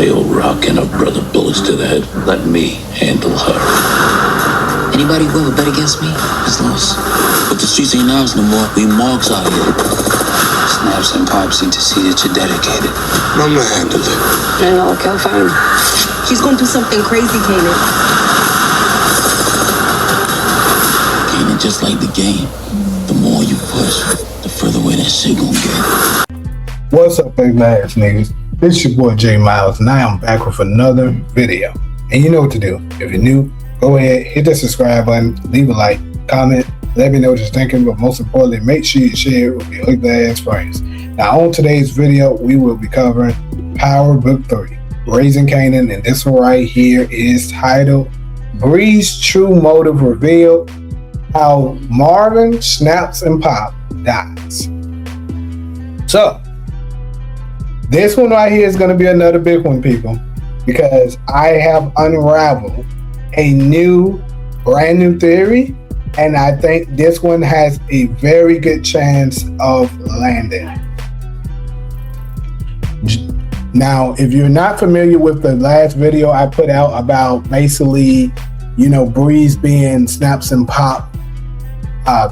IO Rock and her brother bullets to the head. Let me handle her. Anybody who ever bet against me is lost. But the streets ain't ours no more. We marks out here. Snaps and Pops need to see that you're dedicated. Mama handled it. I know, okay, fine. She's gonna do something crazy, Kanan. Kanan, just like the game. The more you push, the further away that shit gon' get. What's up, big ass niggas? This is your boy J Miles, and I am back with another video. And you know what to do. If you're new, go ahead, hit that subscribe button, leave a like, comment, let me know what you're thinking, but most importantly, make sure you share it with your ugly ass friends. Now, on today's video, we will be covering Power Book 3, Raising Kanan, and this one right here is titled Bree's True Motive Revealed, How Marvin Snaps and Pop Dies. So, this one right here is going to be another big one, people, because I have unraveled a brand new theory, and I think this one has a very good chance of landing. Now, if you're not familiar with the last video I put out about basically, Bree's being Snaps and Pop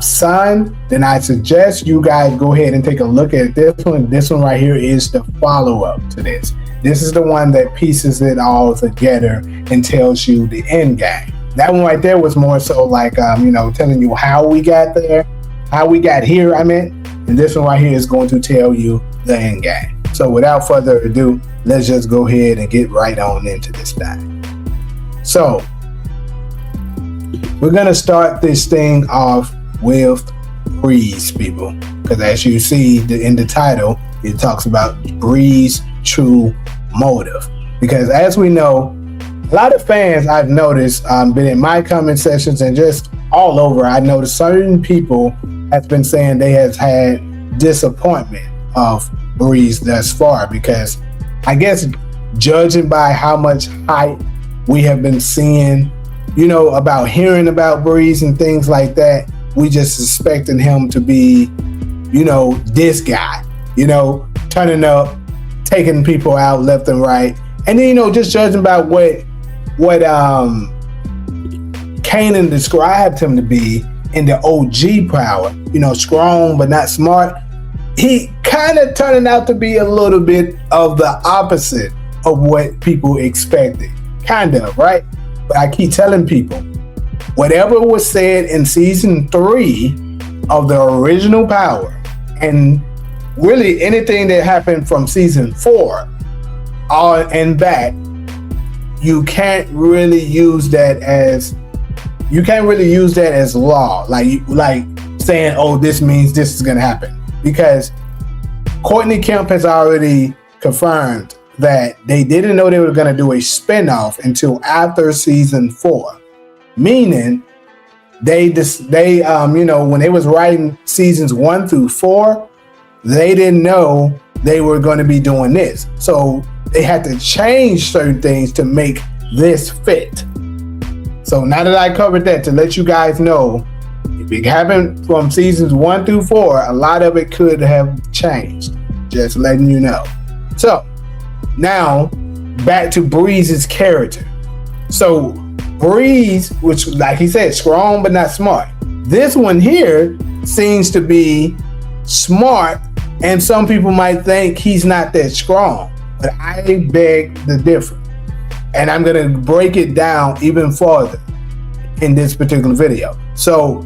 son, then I suggest you guys go ahead and take a look at this one. This one right here is the follow-up to this. This is the one that pieces it all together and tells you the end game. That one right there was more so like, telling you how we got there, how we got here, and this one right here is going to tell you the end game. So without further ado, let's just go ahead and get right on into this thing. So, we're gonna start this thing off with Bree's, people, because as you see in the title, it talks about Bree's true motive. Because as we know, a lot of fans I've noticed, been in my comment sections and just all over, I noticed certain people have been saying they have had disappointment of Bree's thus far, because I guess judging by how much hype we have been seeing, about hearing about Bree's and things like that, we just suspecting him to be, this guy, turning up, taking people out left and right. And then, just judging about what Kanan described him to be in the OG Power, strong but not smart. He kind of turning out to be a little bit of the opposite of what people expected. Kind of, right? But I keep telling people, whatever was said in season 3 of the original Power, and really anything that happened from season 4 on and back, you can't really use that as law. Like saying, oh, this means this is gonna happen. Because Courtney Kemp has already confirmed that they didn't know they were going to do a spinoff until after season 4, meaning they when they was writing seasons 1 through 4, they didn't know they were going to be doing this, so they had to change certain things to make this fit. So now that I covered that, to let you guys know, if it happened from seasons 1 through 4, a lot of it could have changed. Just letting you know. So now back to Bree's character. So Bree's, which like he said, strong but not smart. This one here seems to be smart, and some people might think he's not that strong, but I beg the difference. And I'm gonna break it down even further in this particular video. So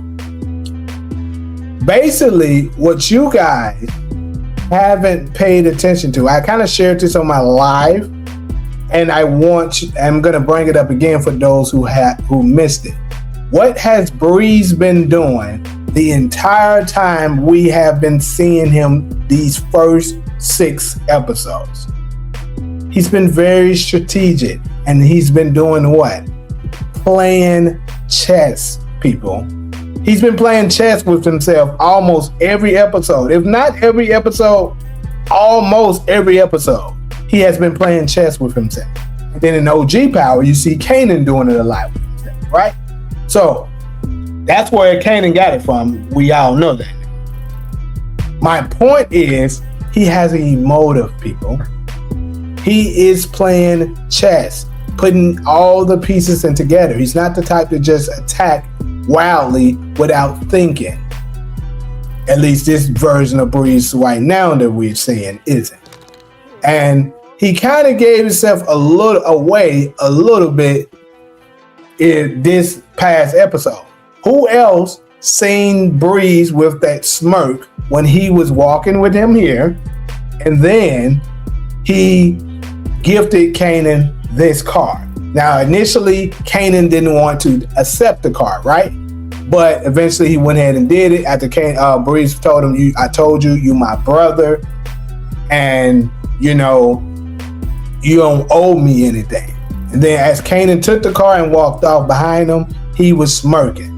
basically, what you guys haven't paid attention to, I kind of shared this on my live, and I'm gonna bring it up again for those who missed it. What has Bree's been doing the entire time we have been seeing him these first 6 episodes? He's been very strategic, and he's been doing what? Playing chess, people. He's been playing chess with himself almost every episode. If not every episode, almost every episode. He has been playing chess with himself. And then in OG Power, you see Kanan doing it a lot with himself, right? So that's where Kanan got it from. We all know that. My point is, he has a motive, people. He is playing chess, putting all the pieces in together. He's not the type to just attack wildly without thinking. At least this version of Breeze right now that we're seeing isn't. And he kind of gave himself away a little bit in this past episode. Who else seen Breeze with that smirk when he was walking with him here, and then he gifted Kanan this card? Now, initially, Kanan didn't want to accept the card, right? But eventually he went ahead and did it after Breeze told him, I told you, you my brother, and you know, you don't owe me anything. And then as Kanan took the car and walked off behind him, he was smirking.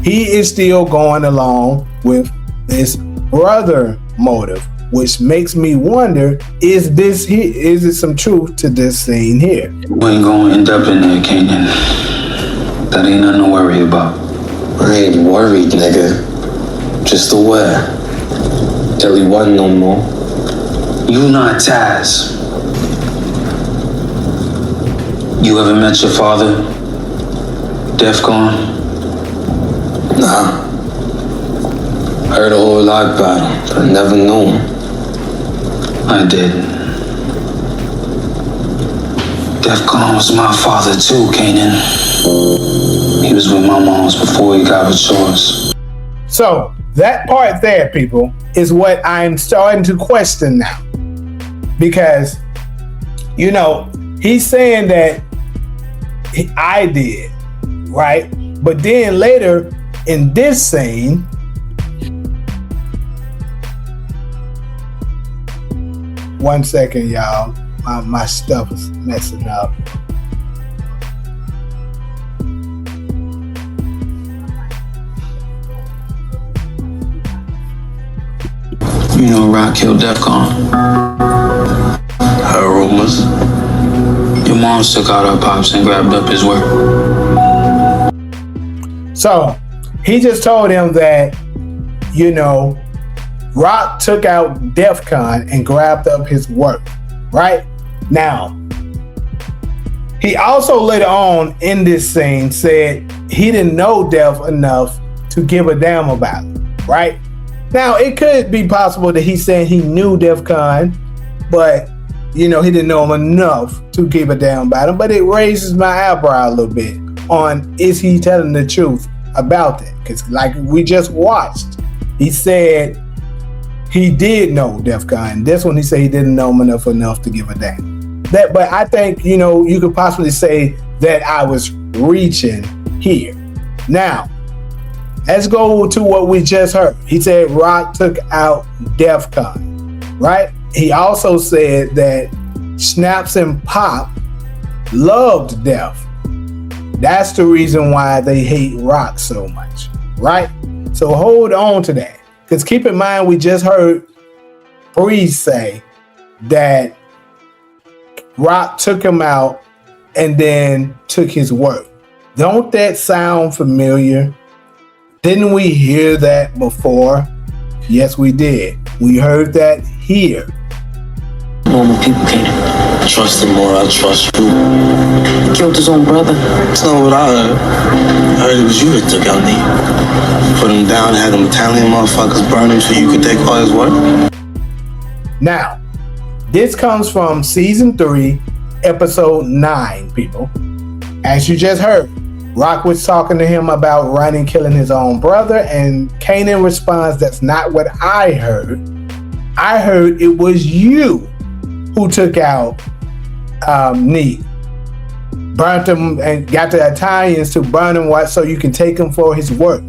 He is still going along with this brother motive, which makes me wonder, is it some truth to this scene here? We ain't gonna end up in there, Kanan. That ain't nothing to worry about. I ain't worried, nigga. Just aware. Till he wasn't no more. You not Taz. You ever met your father? Defcon? Nah. Heard a whole lot about him, but never knew him. I did. Defcon was my father too, Kanan. He was with my moms before he got with yours. So that part there, people, is what I'm starting to question now. Because, you know, he's saying that I did, right? But then later in this scene, one second, y'all. My stuff is messing up. You know Rock killed Defcon. Heard rumors. Your mom took out our pops and grabbed up his work. So he just told him that, you know, Rock took out Defcon and grabbed up his work, right? Now, he also later on in this scene said he didn't know Def enough to give a damn about it, right? Now, it could be possible that he said he knew Defcon, but, you know, he didn't know him enough to give a damn about him. But it raises my eyebrow a little bit on, is he telling the truth about that? Because like we just watched, he said he did know Defcon. This one he said he didn't know him enough to give a damn. But I think, you know, you could possibly say that I was reaching here. Now, let's go to what we just heard. He said Rock took out Defcon, right? He also said that Snaps and Pop loved Def. That's the reason why they hate Rock so much, right? So hold on to that. Because keep in mind, we just heard Breeze say that Rock took him out and then took his work. Don't that sound familiar? Didn't we hear that before? Yes, we did. We heard that here. Normal people can't trust him more. I trust you. He killed his own brother. That's not what I heard. I heard it was you that took out Nate. Put him down, had them Italian motherfuckers burn him so you could take all his work. Now, this comes from season 3, episode 9, people. As you just heard, Rock was talking to him about running, killing his own brother, and Kanan responds, that's not what I heard. I heard it was you who took out Neat. Burnt him and got the Italians to burn him so you can take him for his work.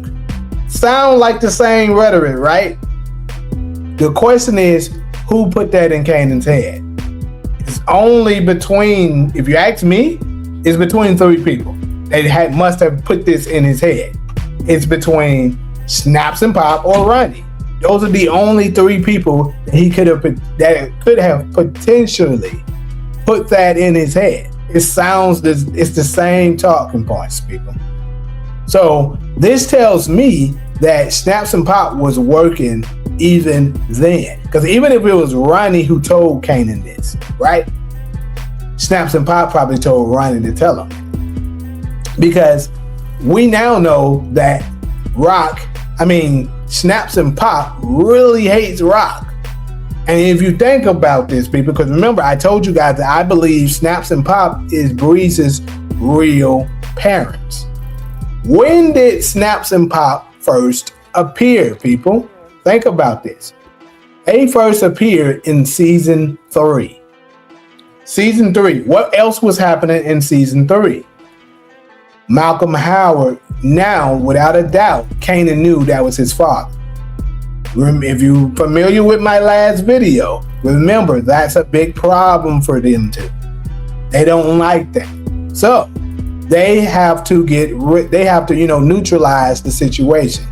Sound like the same rhetoric, right? The question is, who put that in Kanan's head? It's only between, if you ask me, it's between 3 people. They must have put this in his head. It's between Snaps and Pop or Ronnie. Those are the only 3 people that could have potentially put that in his head. It's the same talking points, people. So this tells me that Snaps and Pop was working even then. Because even if it was Ronnie who told Kanan this, right? Snaps and Pop probably told Ronnie to tell him. Because we now know that Snaps and Pop really hates Rock. And if you think about this, people, because remember, I told you guys that I believe Snaps and Pop is Breeze's real parents. When did Snaps and Pop first appear, people? Think about this. They first appeared in season 3. Season 3. What else was happening in season 3? Malcolm Howard, now, without a doubt, Kanan knew that was his father. If you're familiar with my last video, remember that's a big problem for them too. They don't like that. So they have to neutralize the situation.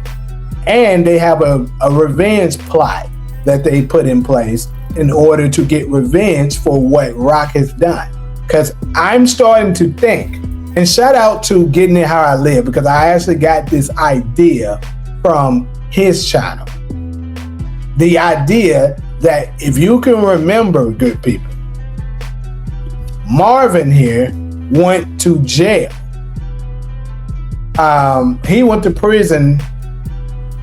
And they have a revenge plot that they put in place in order to get revenge for what Rock has done. Because I'm starting to think, and shout out to Getting It How I Live, because I actually got this idea from his channel. The idea that, if you can remember, good people, Marvin here went to jail. He went to prison,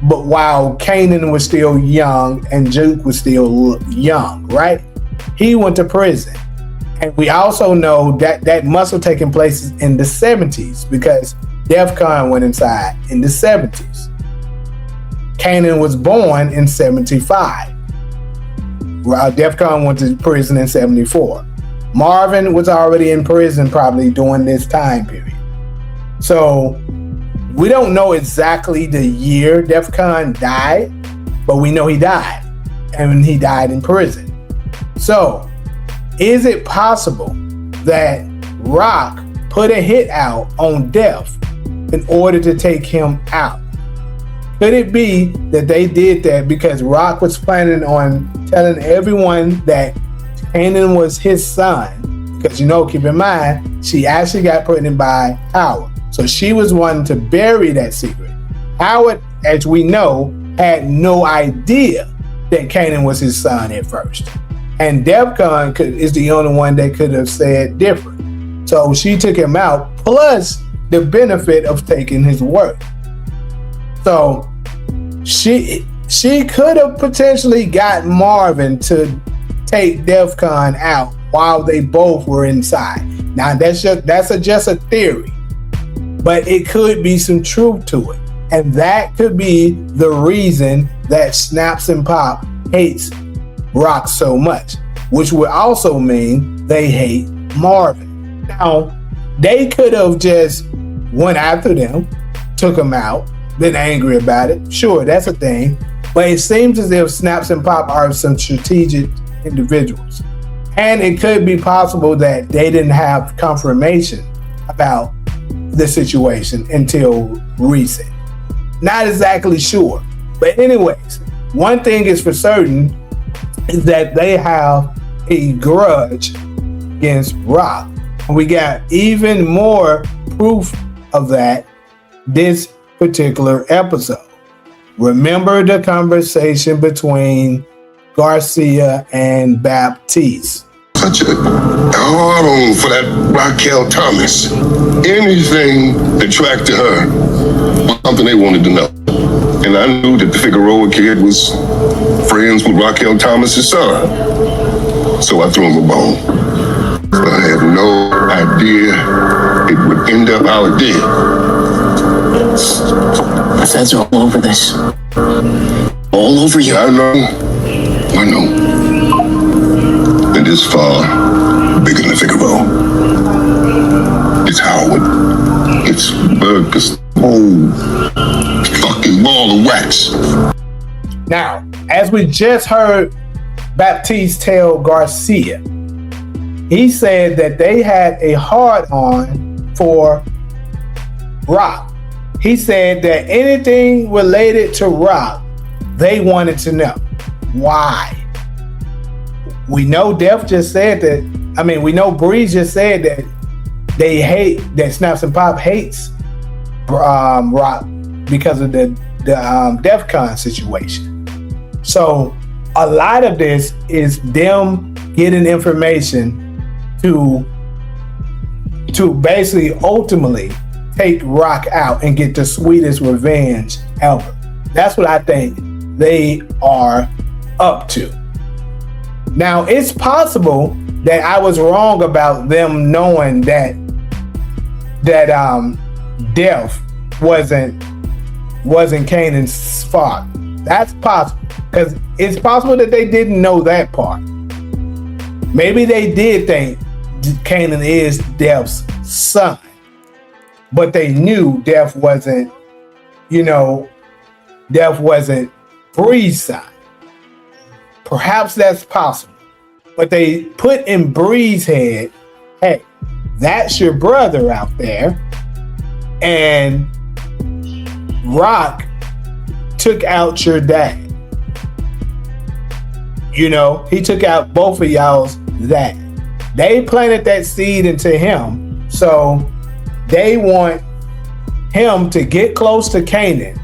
but while Kanan was still young and Juke was still young, right? He went to prison. And we also know that that must have taken place in the 70s because Def Con went inside in the 70s. Kanan was born in 75. Def Con went to prison in 74. Marvin was already in prison probably during this time period. So we don't know exactly the year Def Con died, but we know he died. And he died in prison. So is it possible that Rock put a hit out on Def in order to take him out? Could it be that they did that because Rock was planning on telling everyone that Kanan was his son? Because, keep in mind, she actually got pregnant by Howard. So she was wanting to bury that secret. Howard, as we know, had no idea that Kanan was his son at first. And Def Con is the only one that could have said different. So she took him out, plus the benefit of taking his word. So she could have potentially got Marvin to take Def Con out while they both were inside. Now that's just a theory, but it could be some truth to it, and that could be the reason that Snaps and Pop hates Rock so much, which would also mean they hate Marvin. Now they could have just went after them, took them out, been angry about it. Sure, that's a thing. But it seems as if Snaps and Pop are some strategic individuals. And it could be possible that they didn't have confirmation about the situation until recent. Not exactly sure. But anyways, one thing is for certain is that they have a grudge against Rock. And we got even more proof of that this particular episode. Remember the conversation between Garcia and Baptiste. Such a hard on for that Raquel Thomas. Anything attracted her was something they wanted to know. And I knew that the Figueroa kid was friends with Raquel Thomas's son. So I threw him a bone. I had no idea it would end up how it did. My feds are all over this. All over you. Yeah, I know. And this far, bigger than Figueroa. It's Howard. It's Burgess. Oh, fucking ball of wax. Now, as we just heard Baptiste tell Garcia, he said that they had a hard-on for Rock. He said that anything related to Rock, they wanted to know. Why? We know Def just said that, we know Breeze just said that that Snaps and Pop hates Rock because of the Def Con situation. So a lot of this is them getting information to basically ultimately take Rock out and get the sweetest revenge ever. That's what I think they are up to. Now, it's possible that I was wrong about them knowing that death wasn't Kanan's fault. That's possible, because it's possible that they didn't know that part. Maybe they did think Kanan is Death's son, but they knew Death wasn't Bree's son. Perhaps that's possible. But they put in Bree's head, hey, that's your brother out there. And Rock took out your dad. He took out both of y'all's dad. They planted that seed into him. So they want him to get close to Kanan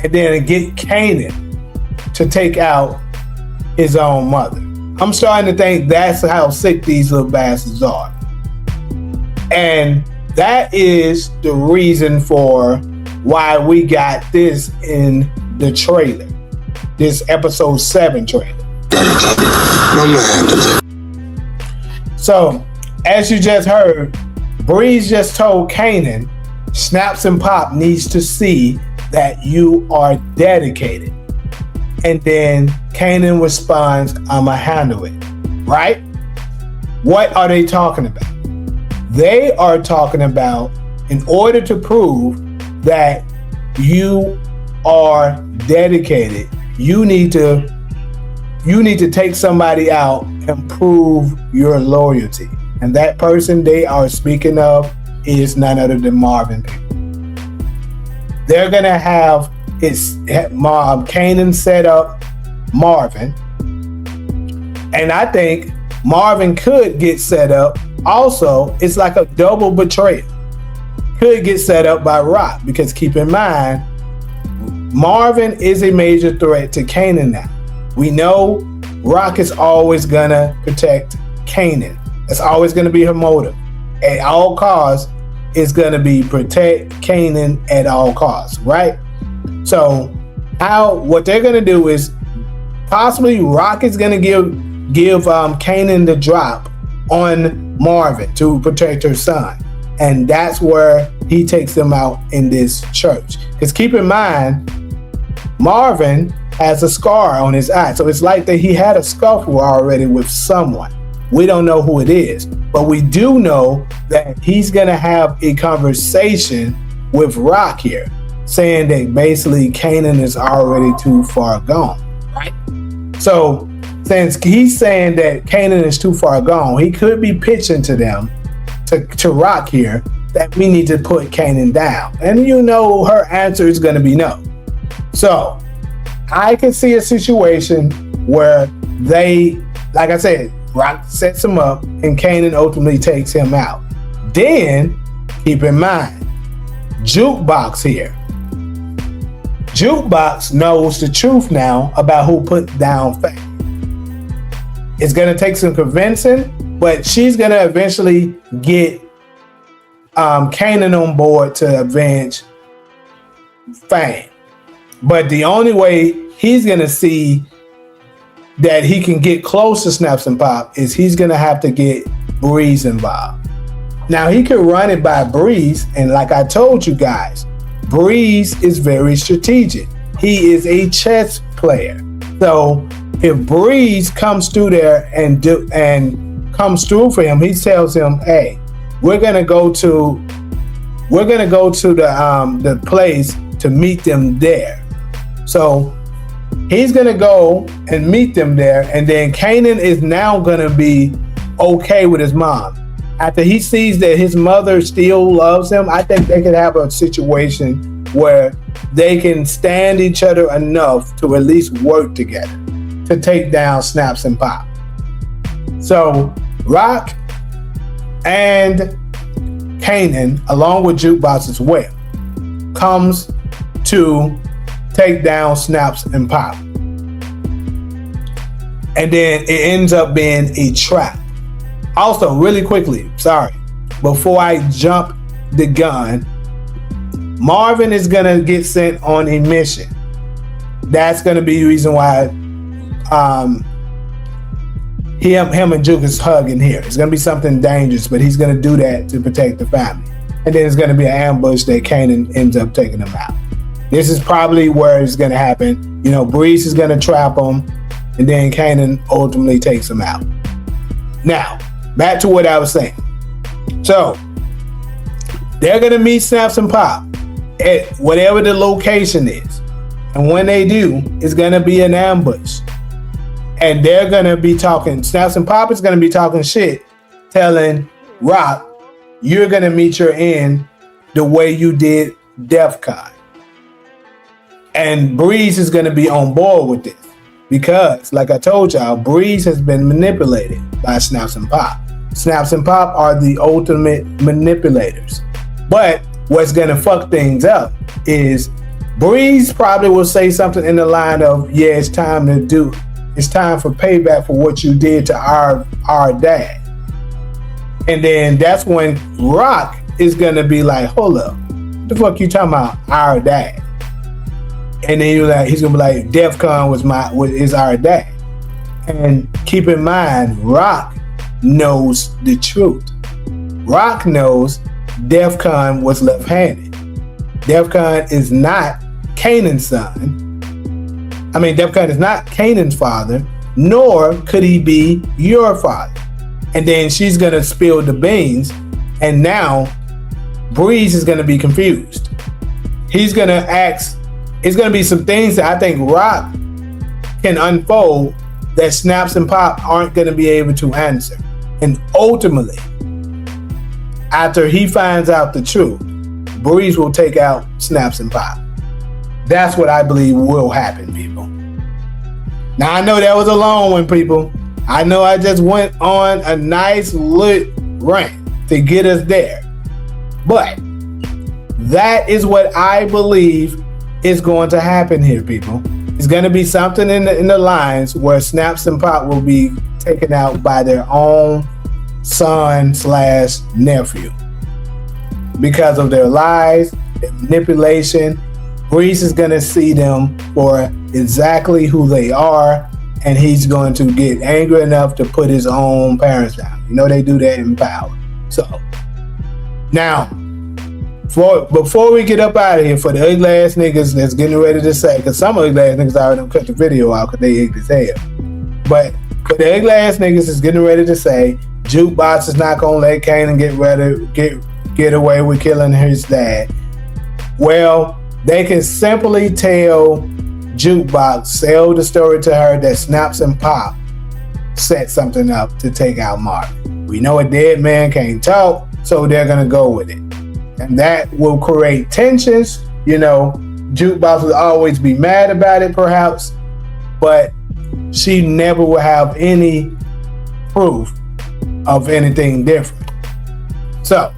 and then get Kanan to take out his own mother. I'm starting to think that's how sick these little bastards are. And that is the reason for why we got this in the trailer. This episode 7 trailer. So, as you just heard, Breeze just told Kanan, Snaps and Pop needs to see that you are dedicated. And then Kanan responds, I'ma handle it. Right? What are they talking about? They are talking about, in order to prove that you are dedicated, you need to take somebody out and prove your loyalty. And that person they are speaking of is none other than Marvin people. They're gonna have Kanan set up Marvin, and I think Marvin could get set up. Also, it's like a double betrayal. Could get set up by Rock, because keep in mind, Marvin is a major threat to Kanan now. We know Rock is always gonna protect Kanan. That's always gonna be her motive. At all costs, it's gonna be protect Kanan at all costs, right? So what they're gonna do is possibly Rock is gonna give Kanan the drop on Marvin to protect her son. And that's where he takes them out in this church. Because keep in mind, Marvin has a scar on his eye. So it's like that he had a scuffle already with someone. We don't know who it is, but we do know that he's gonna have a conversation with Rock here, saying that basically Kanan is already too far gone, right? So since he's saying that Kanan is too far gone, he could be pitching to them, to Rock here, that we need to put Kanan down. And her answer is gonna be no. So I can see a situation where they, like I said, Rock sets him up and Kanan ultimately takes him out. Then, keep in mind, Jukebox here. Jukebox knows the truth now about who put down Faye. It's going to take some convincing, but she's going to eventually get Kanan on board to avenge Faye. But the only way he's going to see that he can get close to Snaps and Pop is he's going to have to get Breeze involved. Now, he can run it by Breeze, and like I told you guys, Breeze is very strategic. He is a chess player. So if Breeze comes through there and comes through for him, he tells him, hey, we're gonna go to the place to meet them there. So he's gonna go and meet them there, and then Kanan is now gonna be okay with his mom. After he sees that his mother still loves him, I think they could have a situation where they can stand each other enough to at least work together to take down Snaps and Pop. So Rock and Kanan, along with Jukebox as well, comes to take down Snaps and Pop. And then it ends up being a trap. Also, really quickly, sorry, before I jump the gun, Marvin is gonna get sent on a mission. That's gonna be the reason why him and Juke is hugging here. It's gonna be something dangerous, but he's gonna do that to protect the family. And then it's gonna be an ambush that Kanan ends up taking them out. This is probably where it's gonna happen. You know, Breeze is gonna trap him, and then Kanan ultimately takes him out. Now, back to what I was saying. So, they're gonna meet Snaps and Pop at whatever the location is. And when they do, it's gonna be an ambush. And they're gonna be talking, Snaps and Pop is gonna be talking shit, telling Rock, you're gonna meet your end the way you did DEFCON. And Breeze is gonna be on board with this. Because, like I told y'all, Breeze has been manipulated by Snaps and Pop. Snaps and Pop are the ultimate manipulators. But what's gonna fuck things up is Breeze probably will say something in the line of, yeah, it's time for payback for what you did to our dad. And then that's when Rock is gonna be like, hold up, what the fuck you talking about, our dad? And then he's gonna be like, DEFCON is our dad. And keep in mind, Rock knows the truth. Rock knows DEFCON was left-handed. DEFCON is not Kanan's son. I mean, DEFCON is not Kanan's father, nor could he be your father. And then she's gonna spill the beans, and now Breeze is gonna be confused. He's gonna ask, it's gonna be some things that I think Rock can unfold that Snaps and Pop aren't gonna be able to answer. And ultimately, after he finds out the truth, Breeze will take out Snaps and Pop. That's what I believe will happen, people. Now, I know that was a long one, people. I know I just went on a nice lit rant to get us there. But that is what I believe is going to happen here, people. It's going to be something in the lines where Snaps and Pop will be taken out by their own son/nephew. Because of their lies, their manipulation, Breeze is going to see them for exactly who they are, and he's going to get angry enough to put his own parents down. You know, they do that in Power. So, now, before we get up out of here, for the ugly ass niggas that's getting ready to say, because some ugly ass niggas already cut the video out because they ugly as hell. But for the ugly ass niggas that's getting ready to say, Jukebox is not going to let Kanan get away with killing his dad. Well, they can simply tell Jukebox, sell the story to her that Snaps and Pop set something up to take out Marvin. We know a dead man can't talk, so they're going to go with it. And that will create tensions. You know, Jukebox will always be mad about it, perhaps, but she never will have any proof of anything different. So,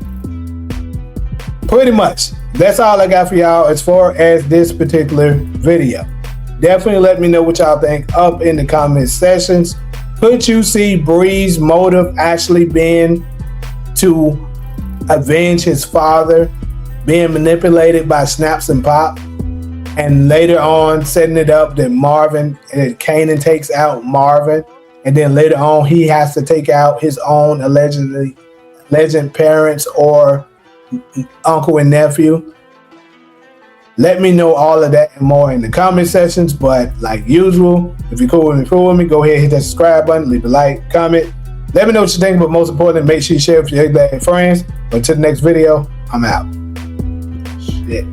pretty much, that's all I got for y'all as far as this particular video. Definitely let me know what y'all think up in the comment sections. Could you see Breeze's motive actually being to avenge his father being manipulated by Snaps and Pop, and later on setting it up that Kanan takes out Marvin, and then later on he has to take out his own alleged parents or uncle and nephew? Let me know all of that and more in the comment sections. But like usual, if you're cool with me, go ahead, hit that subscribe button, leave a like, comment. Let me know what you think, but most importantly, make sure you share with your friends. But until the next video, I'm out. Shit.